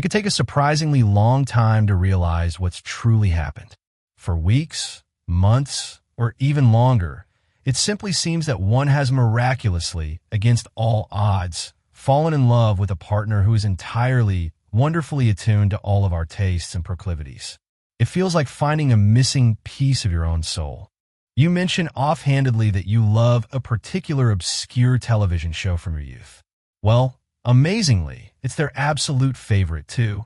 could take a surprisingly long time to realize what's truly happened. For weeks, months, or even longer, it simply seems that one has miraculously, against all odds, fallen in love with a partner who is entirely, wonderfully attuned to all of our tastes and proclivities. It feels like finding a missing piece of your own soul. You mention offhandedly that you love a particular obscure television show from your youth. Well, amazingly, it's their absolute favorite, too.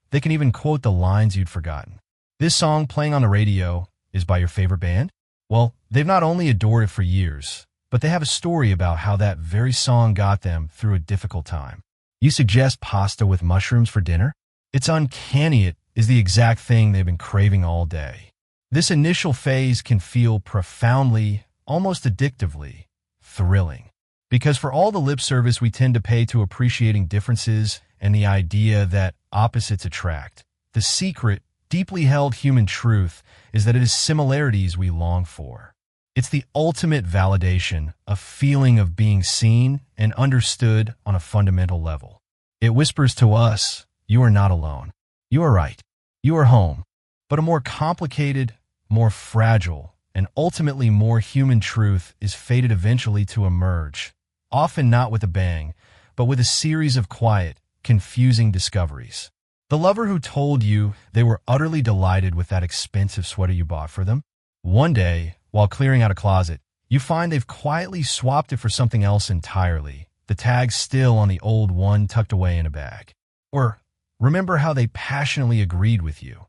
They can even quote the lines you'd forgotten. This song playing on the radio is by your favorite band? Well, they've not only adored it for years, but they have a story about how that very song got them through a difficult time. You suggest pasta with mushrooms for dinner? It's uncanny it is the exact thing they've been craving all day. This initial phase can feel profoundly, almost addictively, thrilling. Because for all the lip service we tend to pay to appreciating differences and the idea that opposites attract, the secret, deeply held human truth is that it is similarities we long for. It's the ultimate validation, a feeling of being seen and understood on a fundamental level. It whispers to us, you are not alone. You are right. You are home. But a more complicated, more fragile, and ultimately more human truth is fated eventually to emerge, often not with a bang, but with a series of quiet, confusing discoveries. The lover who told you they were utterly delighted with that expensive sweater you bought for them, one day, while clearing out a closet, you find they've quietly swapped it for something else entirely, the tag still on the old one tucked away in a bag. Or remember how they passionately agreed with you,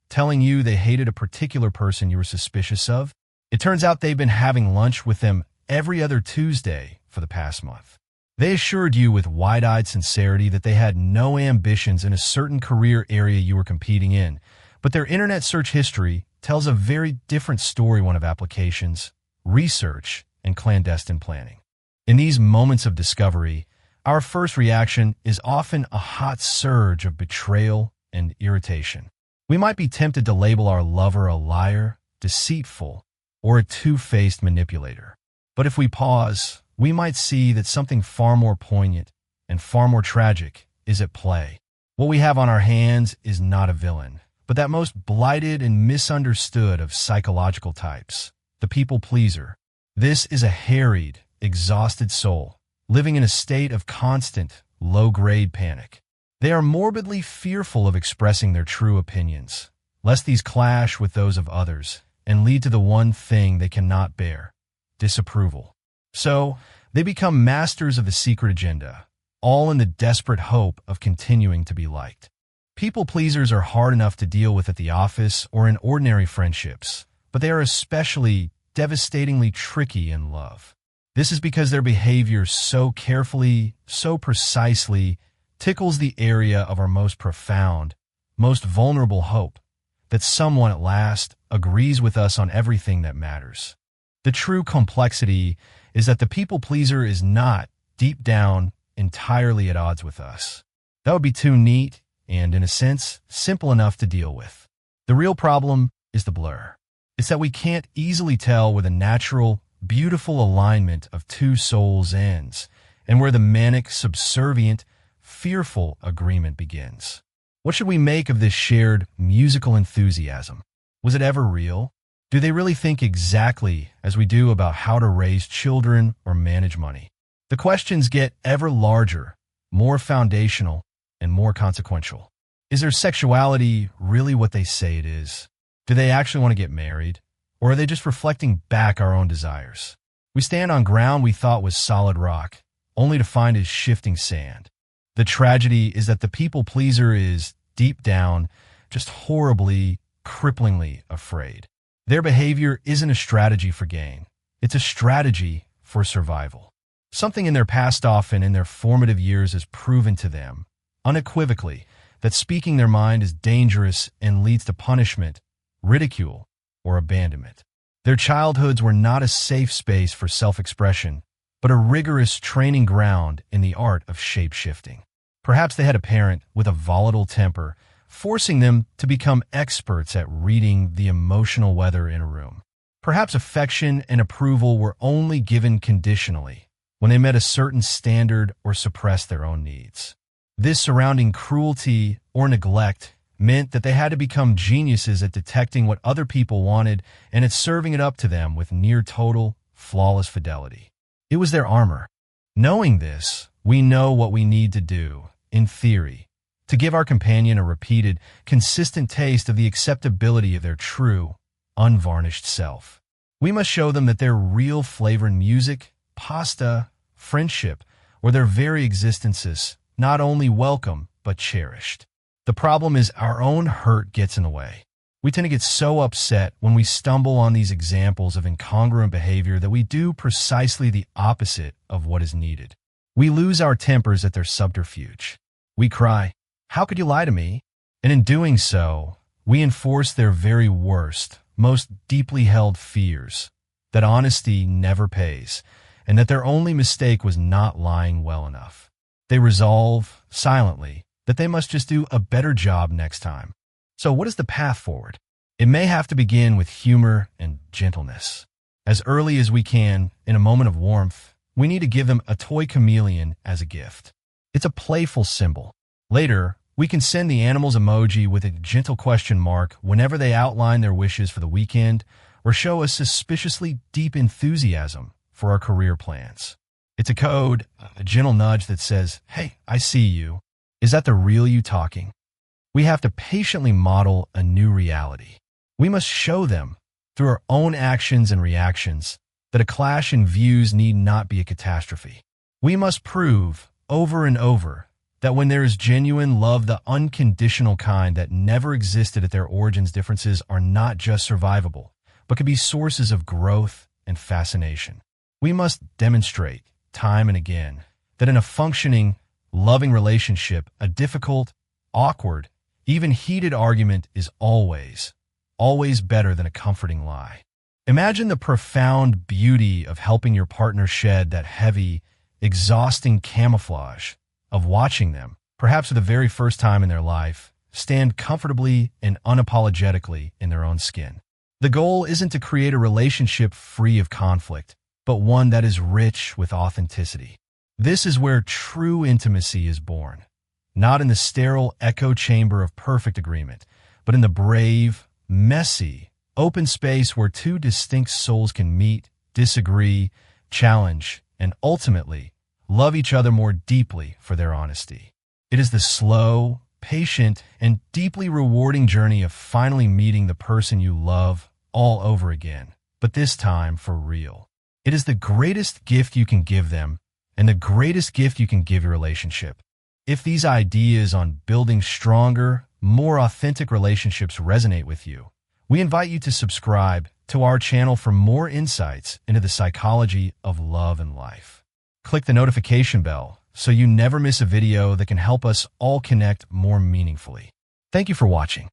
telling you they hated a particular person you were suspicious of? It turns out they've been having lunch with them every other Tuesday for the past month. They assured you with wide-eyed sincerity that they had no ambitions in a certain career area you were competing in, but their internet search history tells a very different story, one of applications, research, and clandestine planning. In these moments of discovery, our first reaction is often a hot surge of betrayal and irritation. We might be tempted to label our lover a liar, deceitful, or a two-faced manipulator. But if we pause, we might see that something far more poignant and far more tragic is at play. What we have on our hands is not a villain, but that most blighted and misunderstood of psychological types, the people pleaser. This is a harried, exhausted soul, living in a state of constant, low-grade panic. They are morbidly fearful of expressing their true opinions, lest these clash with those of others and lead to the one thing they cannot bear, disapproval. So, they become masters of the secret agenda, all in the desperate hope of continuing to be liked. People pleasers are hard enough to deal with at the office or in ordinary friendships, but they are especially devastatingly tricky in love. This is because their behavior so carefully, so precisely, tickles the area of our most profound, most vulnerable hope, that someone at last agrees with us on everything that matters. The true complexity is that the people pleaser is not, deep down, entirely at odds with us. That would be too neat and, in a sense, simple enough to deal with. The real problem is the blur. It's that we can't easily tell where the natural, beautiful alignment of two souls ends and where the manic, subservient, fearful agreement begins. What should we make of this shared musical enthusiasm? Was it ever real? Do they really think exactly as we do about how to raise children or manage money? The questions get ever larger, more foundational, and more consequential. Is their sexuality really what they say it is? Do they actually want to get married? Or are they just reflecting back our own desires? We stand on ground we thought was solid rock, only to find is shifting sand. The tragedy is that the people pleaser is, deep down, just horribly, cripplingly afraid. Their behavior isn't a strategy for gain. It's a strategy for survival. Something in their past, often in their formative years, has proven to them, unequivocally, that speaking their mind is dangerous and leads to punishment, ridicule, or abandonment. Their childhoods were not a safe space for self-expression, but a rigorous training ground in the art of shape-shifting. Perhaps they had a parent with a volatile temper, forcing them to become experts at reading the emotional weather in a room. Perhaps affection and approval were only given conditionally, when they met a certain standard or suppressed their own needs. This surrounding cruelty or neglect meant that they had to become geniuses at detecting what other people wanted and at serving it up to them with near total, flawless fidelity. It was their armor. Knowing this, we know what we need to do, in theory, to give our companion a repeated, consistent taste of the acceptability of their true, unvarnished self. We must show them that their real flavor in music, pasta, friendship, or their very existences not only welcome, but cherished. The problem is our own hurt gets in the way. We tend to get so upset when we stumble on these examples of incongruent behavior that we do precisely the opposite of what is needed. We lose our tempers at their subterfuge. We cry, "How could you lie to me?" And in doing so, we enforce their very worst, most deeply held fears, that honesty never pays, and that their only mistake was not lying well enough. They resolve, silently, that they must just do a better job next time. So what is the path forward? It may have to begin with humor and gentleness. As early as we can, in a moment of warmth, we need to give them a toy chameleon as a gift. It's a playful symbol. Later, we can send the animal's emoji with a gentle question mark whenever they outline their wishes for the weekend or show a suspiciously deep enthusiasm for our career plans. It's a code, a gentle nudge that says, "Hey, I see you. Is that the real you talking?" We have to patiently model a new reality. We must show them, through our own actions and reactions, that a clash in views need not be a catastrophe. We must prove, over and over, that when there is genuine love, the unconditional kind that never existed at their origins, differences are not just survivable, but can be sources of growth and fascination. We must demonstrate, time and again, that in a functioning, loving relationship, a difficult, awkward, even heated argument is always better than a comforting lie. Imagine the profound beauty of helping your partner shed that heavy, exhausting camouflage of watching them, perhaps for the very first time in their life, stand comfortably and unapologetically in their own skin. The goal isn't to create a relationship free of conflict, but one that is rich with authenticity. This is where true intimacy is born, not in the sterile echo chamber of perfect agreement, but in the brave, messy, open space where two distinct souls can meet, disagree, challenge, and ultimately love each other more deeply for their honesty. It is the slow, patient, and deeply rewarding journey of finally meeting the person you love all over again, but this time for real. It is the greatest gift you can give them, and the greatest gift you can give your relationship. If these ideas on building stronger, more authentic relationships resonate with you, we invite you to subscribe to our channel for more insights into the psychology of love and life. Click the notification bell so you never miss a video that can help us all connect more meaningfully. Thank you for watching.